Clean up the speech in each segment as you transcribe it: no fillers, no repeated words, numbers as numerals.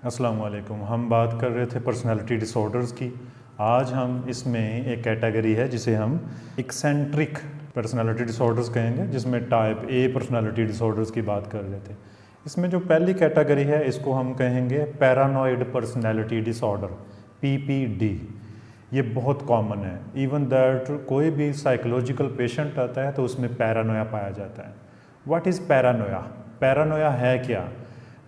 अस्सलाम वालेकुम। हम बात कर रहे थे पर्सनालिटी डिसऑर्डर्स की। आज हम इसमें एक कैटेगरी है जिसे हम एक्सेंट्रिक पर्सनालिटी डिसऑर्डर्स कहेंगे, जिसमें टाइप ए पर्सनालिटी डिसऑर्डर्स की बात कर रहे थे। इसमें जो पहली कैटेगरी है इसको हम कहेंगे पैरानॉइड पर्सनालिटी डिसऑर्डर, पीपीडी। ये बहुत कॉमन है। इवन दैट कोई भी साइकोलॉजिकल पेशेंट आता है तो उसमें पैरानोया पाया जाता है। What is Paranoia? पैरानोया है क्या?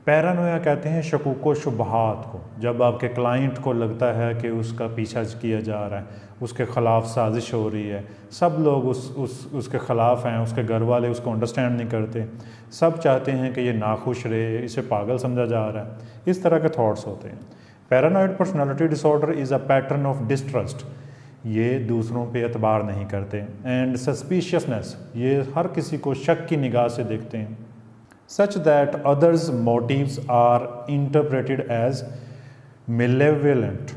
पैरानोया कहते हैं शकूक व शुबहात को। जब आपके क्लाइंट को लगता है कि उसका पीछा किया जा रहा है, उसके ख़िलाफ़ साजिश हो रही है, सब लोग उसके ख़िलाफ़ हैं, उसके घर वाले उसको अंडरस्टैंड नहीं करते, सब चाहते हैं कि ये नाखुश रहे, इसे पागल समझा जा रहा है, इस तरह के थॉट्स होते हैं। Paranoid personality disorder is a pattern of distrust. ये दूसरों पे एतबार नहीं करते। एंड सस्पिशियसनेस, ये हर किसी को शक की निगाह से देखते हैं। Such that others motives are interpreted as malevolent.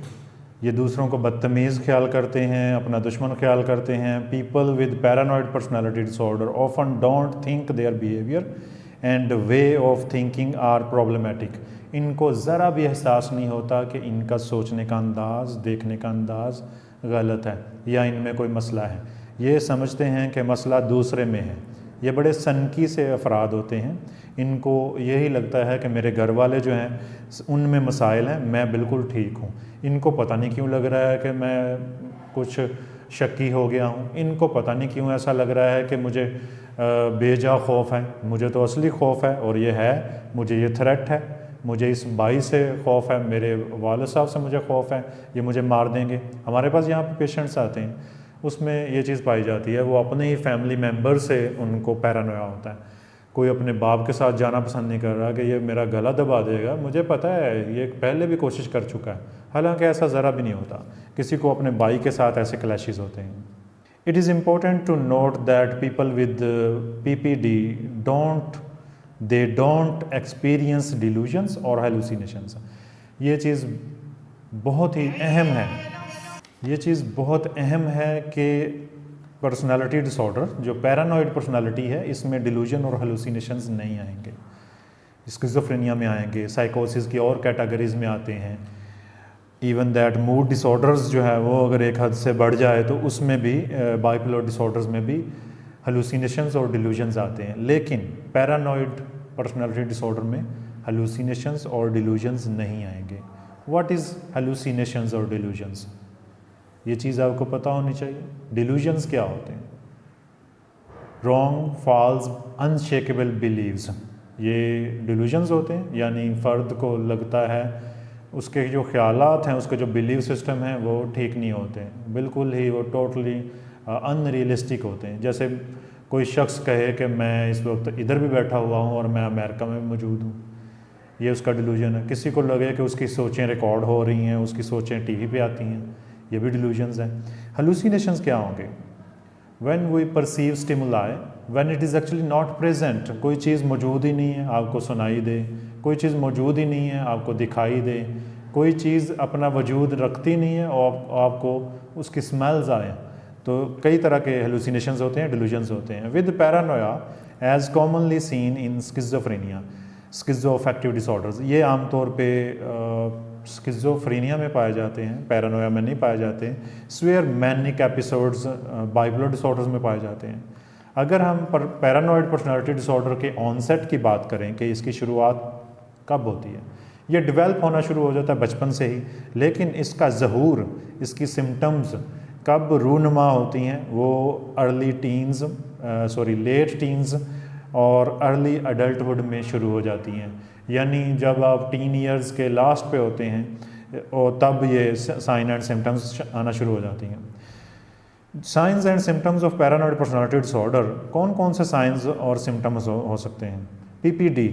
ये दूसरों को बदतमीज़ ख्याल करते हैं, अपना दुश्मन ख्याल करते हैं। People with paranoid personality disorder often don't think their behaviour and way of thinking are problematic. इनको ज़रा भी एहसास नहीं होता कि इनका सोचने का अंदाज़, देखने का अंदाज़ गलत है या इनमें कोई मसला है। ये समझते हैं कि मसला दूसरे में है। ये बड़े सनकी से अफराद होते हैं। इनको यही लगता है कि मेरे घर वाले जो हैं उनमें मसाइल हैं, मैं बिल्कुल ठीक हूँ। इनको पता नहीं क्यों लग रहा है कि मैं कुछ शक्की हो गया हूँ। इनको पता नहीं क्यों ऐसा लग रहा है कि मुझे बेजा खौफ है। मुझे तो असली खौफ है और ये है, मुझे ये थ्रेट है, मुझे इस बाई से खौफ है, मेरे वालिद साहब से मुझे खौफ है, ये मुझे मार देंगे। हमारे पास यहाँ पे पेशेंट्स आते हैं, उसमें ये चीज़ पाई जाती है, वो अपने ही फैमिली मेम्बर से उनको पैरानोया होता है। कोई अपने बाप के साथ जाना पसंद नहीं कर रहा कि ये मेरा गला दबा देगा, मुझे पता है ये पहले भी कोशिश कर चुका है। हालांकि ऐसा ज़रा भी नहीं होता। किसी को अपने भाई के साथ ऐसे क्लैशेस होते हैं। It is important to note that people with PPD don't experience delusions और हेलुसिनेशंस। ये चीज़ बहुत ही अहम है। ये चीज़ बहुत अहम है कि पर्सनालिटी डिसऑर्डर जो पैरानॉइड पर्सनालिटी है, इसमें डिल्यूजन और हेलुसिनेशंस नहीं आएंगे। स्किज़ोफ्रेनिया में आएंगे, साइकोसिस की और कैटेगरीज में आते हैं। इवन दैट मूड डिसऑर्डर्स जो है वो अगर एक हद से बढ़ जाए तो उसमें भी, बाइपोलर डिसऑर्डर्स में भी हेलुसिनेशंस और डिल्यूजन्स आते हैं। लेकिन पैरानॉइड पर्सनालिटी डिसऑर्डर में हेलुसिनेशंस और डिल्यूजन्स नहीं आएंगे। व्हाट इज़ हेलुसिनेशंस और डिल्यूजन्स? ये चीज़ आपको पता होनी चाहिए। डिल्यूजन्स क्या होते हैं? रॉन्ग, फॉल्स, अनशेकेबल बिलीव्स, ये डिल्यूजन्स होते हैं। यानी फ़र्द को लगता है उसके जो ख्यालात हैं, उसके जो बिलीव सिस्टम हैं वो ठीक नहीं होते हैं, बिल्कुल ही वो टोटली अनरियलिस्टिक होते हैं। जैसे कोई शख्स कहे कि मैं इस वक्त इधर भी बैठा हुआ हूँ और मैं अमेरिका में मौजूद हूँ, ये उसका डिल्यूजन है। किसी को लगे कि उसकी सोचें रिकॉर्ड हो रही हैं, उसकी सोचें टीवी पे आती हैं, ये भी डिल्यूजन्स हैं। हेलुसिनेशंस क्या होंगे? When we perceive stimuli when it is actually not present. कोई चीज़ मौजूद ही नहीं है, आपको सुनाई दे, कोई चीज़ मौजूद ही नहीं है, आपको दिखाई दे, कोई चीज़ अपना वजूद रखती नहीं है और आपको उसकी स्मेल्स आए। तो कई तरह के हेलुसिनेशंस होते हैं, डिल्यूजन्स होते हैं। With paranoia as commonly seen in schizophrenia, schizoaffective disorders, ये आमतौर पे स्किज़ोफ्रेनिया में पाए जाते हैं, पैरानोया में नहीं पाए जाते हैं। Swear manic episodes bipolar disorders में पाए जाते हैं। अगर हम पैरानॉइड पर्सनालिटी डिसऑर्डर के ऑनसेट की बात करें कि इसकी शुरुआत कब होती है, ये डेवलप होना शुरू हो जाता है बचपन से ही, लेकिन इसका ज़हूर, इसकी सिम्टम्स कब रूनुमा होती हैं, वो लेट टीन्स और अर्ली अडल्टहुड में शुरू हो जाती हैं। यानी जब आप टीन ईयर्स के लास्ट पे होते हैं और तब ये साइन एंड सिम्टम्स आना शुरू हो जाती हैं। Signs and symptoms of paranoid personality disorder, कौन कौन से साइंस और सिम्टम्स हो सकते हैं? PPD,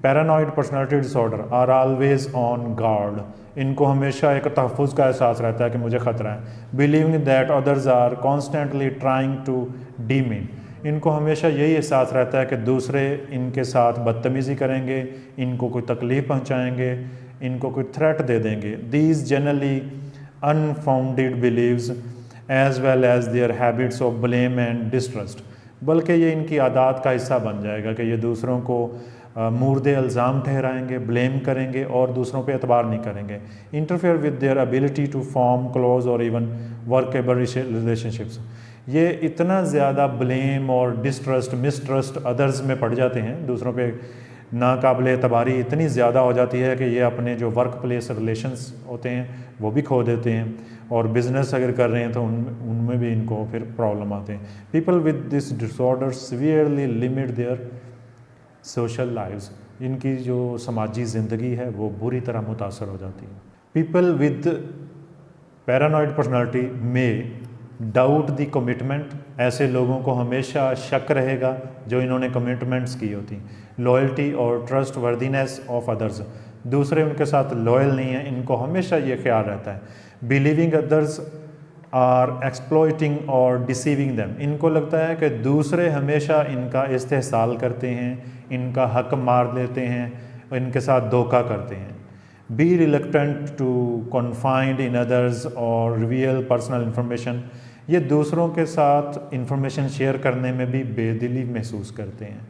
paranoid personality disorder, are always on guard. इनको हमेशा एक तहफ़्फ़ुज़ का एहसास रहता है कि मुझे ख़तरा है। Believing that others are constantly trying to demean, इनको हमेशा यही एहसास रहता है कि दूसरे इनके साथ बदतमीज़ी करेंगे, इनको कोई तकलीफ़ पहुंचाएंगे, इनको कोई थ्रेट दे देंगे। These generally unfounded beliefs as well as their habits of blame and distrust, बल्कि ये इनकी आदत का हिस्सा बन जाएगा कि ये दूसरों को मुर्दे इल्ज़ाम ठहराएंगे, ब्लेम करेंगे और दूसरों पे एतबार नहीं करेंगे। Interfere with their ability to form close और इवन वर्केबल रिलेशनशिप्स। ये इतना ज़्यादा ब्लेम और डिस्ट्रस्ट, मिसट्रस्ट अदर्स में पड़ जाते हैं, दूसरों पे नाकाबिल एतबारी इतनी ज़्यादा हो जाती है कि ये अपने जो वर्क प्लेस रिलेशंस होते हैं वो भी खो देते हैं, और बिज़नेस अगर कर रहे हैं तो उनमें भी इनको फिर प्रॉब्लम आते हैं। People with this disorder severely limit their social lives. इनकी जो समाजी ज़िंदगी है वो बुरी तरह मुतासर हो जाती है। पीपल विद पैरानॉइड पर्सनालिटी में डाउट द कमिटमेंट। ऐसे लोगों को हमेशा शक रहेगा जो इन्होंने कमिटमेंट्स की होती। लॉयल्टी और ट्रस्ट वर्दीनेस ऑफ अदर्स। दूसरे उनके साथ लॉयल नहीं है, इनको हमेशा ये ख्याल रहता है। बिलीविंग अदर्स आर एक्सप्लॉइटिंग और डिसीविंग देम। इनको लगता है कि दूसरे हमेशा इनका इस्तेहसाल करते हैं, इनका हक मार देते हैं, इनके साथ धोखा करते हैं। Be reluctant to confide in others और रिवील पर्सनल इंफॉर्मेशन। ये दूसरों के साथ इंफॉर्मेशन शेयर करने में भी बेदिली महसूस करते हैं,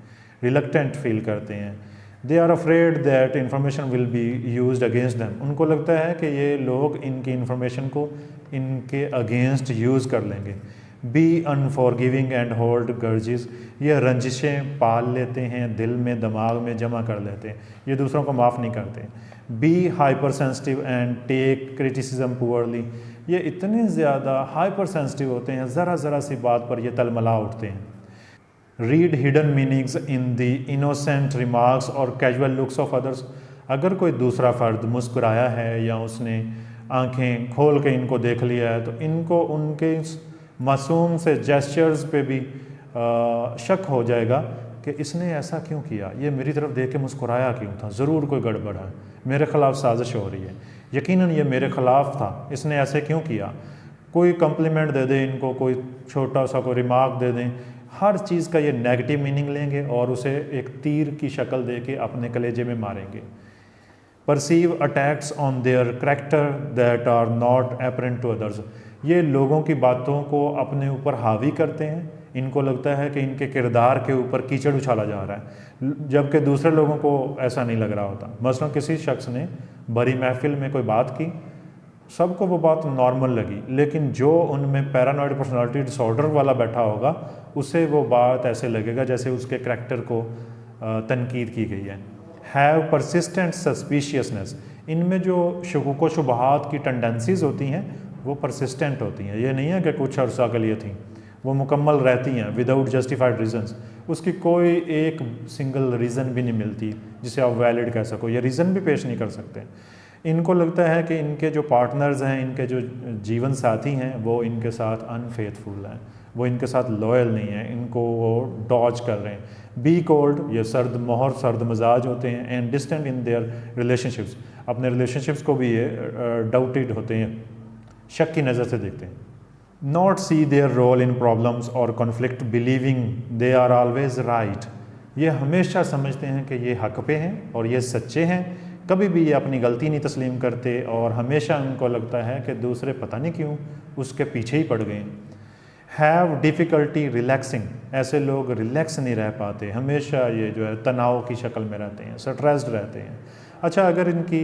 रिलक्टेंट फील करते हैं। They are afraid that information will be used against them. उनको लगता है कि ये लोग इनकी इंफॉर्मेशन को इनके अगेंस्ट यूज़ कर लेंगे। Be unforgiving and hold grudges. ये रंजिशें पाल लेते हैं, दिल में दिमाग में जमा कर लेते हैं, ये दूसरों को माफ़ नहीं करते। Be hypersensitive and take criticism poorly. ये इतने ज़्यादा हाइपर सेंसिटिव होते हैं, ज़रा ज़रा सी बात पर ये तलमला उठते हैं। Read hidden meanings in the innocent remarks और कैजुअल लुक्स ऑफ अदर्स। अगर कोई दूसरा फ़र्द मुस्कुराया है या उसने आंखें खोल के इनको देख लिया है तो इनको उनके मासूम से जेस्चर्स पे भी शक हो जाएगा कि इसने ऐसा क्यों किया, ये मेरी तरफ देख के मुस्कुराया क्यों था, ज़रूर कोई गड़बड़ है, मेरे ख़िलाफ़ साजिश हो रही है, यकीनन ये मेरे ख़िलाफ़ था, इसने ऐसे क्यों किया। कोई कम्प्लीमेंट दे दें इनको, कोई छोटा सा कोई रिमार्क दे दें, हर चीज़ का ये नेगेटिव मीनिंग लेंगे और उसे एक तीर की शक्ल दे के अपने कलेजे में मारेंगे। Perceive attacks on their character that are not apparent to others. ये लोगों की बातों को अपने ऊपर हावी करते हैं, इनको लगता है कि इनके किरदार के ऊपर कीचड़ उछाला जा रहा है, जबकि दूसरे लोगों को ऐसा नहीं लग रहा होता। मसलन किसी शख्स ने बड़ी महफिल में कोई बात की, सबको वो बात नॉर्मल लगी, लेकिन जो उनमें पैरानॉइड पर्सनालिटी डिसऑर्डर वाला बैठा होगा उसे वो बात ऐसे लगेगा जैसे उसके करैक्टर को तनकीद की गई है। Have persistent suspiciousness. इनमें जो शुकूक व शुबहात की टेंडेंसीज होती हैं वो परसिस्टेंट होती हैं, ये नहीं है कि कुछ अर्सा के लिए थी, वो मुकम्मल रहती हैं विदाउट जस्टिफाइड रीजंस। उसकी कोई एक सिंगल रीज़न भी नहीं मिलती जिसे आप वैलिड कह सको, ये रीज़न भी पेश नहीं कर सकते। इनको लगता है कि इनके जो पार्टनर्स हैं, इनके जो जीवन साथी हैं, वो इनके साथ अनफेथफुल हैं, वो इनके साथ लॉयल नहीं है, इनको वो डॉज कर रहे हैं। बी कोल्ड, ये सर्द मोहर सर्द मजाज होते हैं। And distant in their relationships, अपने रिलेशनशिप्स को भी ये डाउटेड होते हैं, शक की नज़र से देखते हैं। Not see their role in problems और conflict, believing they are always right. ये हमेशा समझते हैं कि ये हक पे हैं और ये सच्चे हैं, कभी भी ये अपनी गलती नहीं तस्लीम करते और हमेशा उनको लगता है कि दूसरे पता नहीं क्यों उसके पीछे ही पड़ गए। हैव डिफ़िकल्टी रिलैक्सिंग, ऐसे लोग रिलैक्स नहीं रह पाते, हमेशा ये जो है तनाव की शक्ल में रहते हैं, स्ट्रेस्ड रहते हैं। अच्छा, अगर इनकी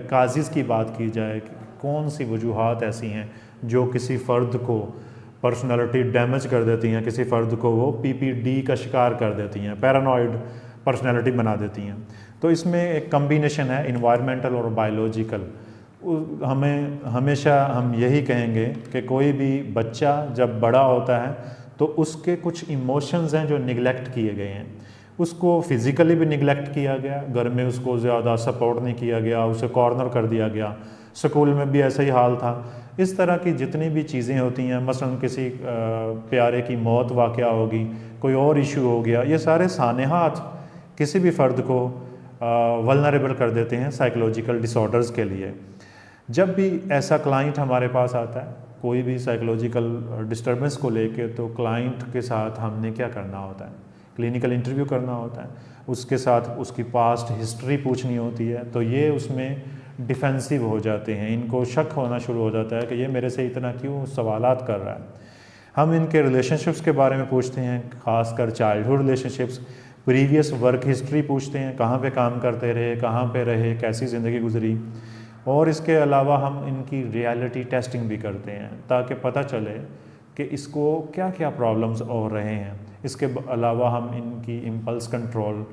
काजिज़ की बात की जाए, कौन सी वजूहात ऐसी हैं जो किसी फ़र्द को पर्सनालिटी डैमेज कर देती हैं, किसी फ़र्द को वो PPD का शिकार कर देती हैं, पैरानॉइड पर्सनालिटी बना देती हैं। तो इसमें एक कम्बिनेशन है इन्वायरमेंटल और बायोलॉजिकल। हमें हमेशा हम यही कहेंगे कि कोई भी बच्चा जब बड़ा होता है तो उसके कुछ इमोशंस हैं जो निगलेक्ट किए गए हैं। उसको फिज़िकली भी निगलेक्ट किया गया, घर में उसको ज़्यादा सपोर्ट नहीं किया गया, उसे कॉर्नर कर दिया गया, स्कूल में भी ऐसा ही हाल था। इस तरह की जितनी भी चीज़ें होती हैं, मसलन किसी प्यारे की मौत वाक़या होगी, कोई और इशू हो गया, ये सारे सानेहात किसी भी फ़र्द को वल्नरेबल कर देते हैं साइकोलॉजिकल डिसऑर्डर्स के लिए। जब भी ऐसा क्लाइंट हमारे पास आता है कोई भी साइकोलॉजिकल डिस्टर्बेंस को लेके, तो क्लाइंट के साथ हमने क्या करना होता है, क्लिनिकल इंटरव्यू करना होता है, उसके साथ उसकी पास्ट हिस्ट्री पूछनी होती है। तो ये उसमें डिफेंसिव हो जाते हैं, इनको शक होना शुरू हो जाता है कि ये मेरे से इतना क्यों सवालात कर रहा है। हम इनके रिलेशनशिप्स के बारे में पूछते हैं, ख़ासकर childhood relationships, previous work history पूछते हैं, कहाँ पे काम करते रहे, कहाँ पे रहे, कैसी ज़िंदगी गुजरी। और इसके अलावा हम इनकी रियलिटी टेस्टिंग भी करते हैं ताकि पता चले कि इसको क्या क्या प्रॉब्लम्स हो रहे हैं। इसके अलावा हम इनकी इम्पल्स कंट्रोल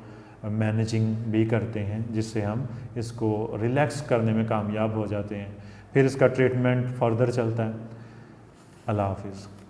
मैनेजिंग भी करते हैं, जिससे हम इसको रिलैक्स करने में कामयाब हो जाते हैं। फिर इसका ट्रीटमेंट फर्दर चलता है। अल्लाह हाफिज़।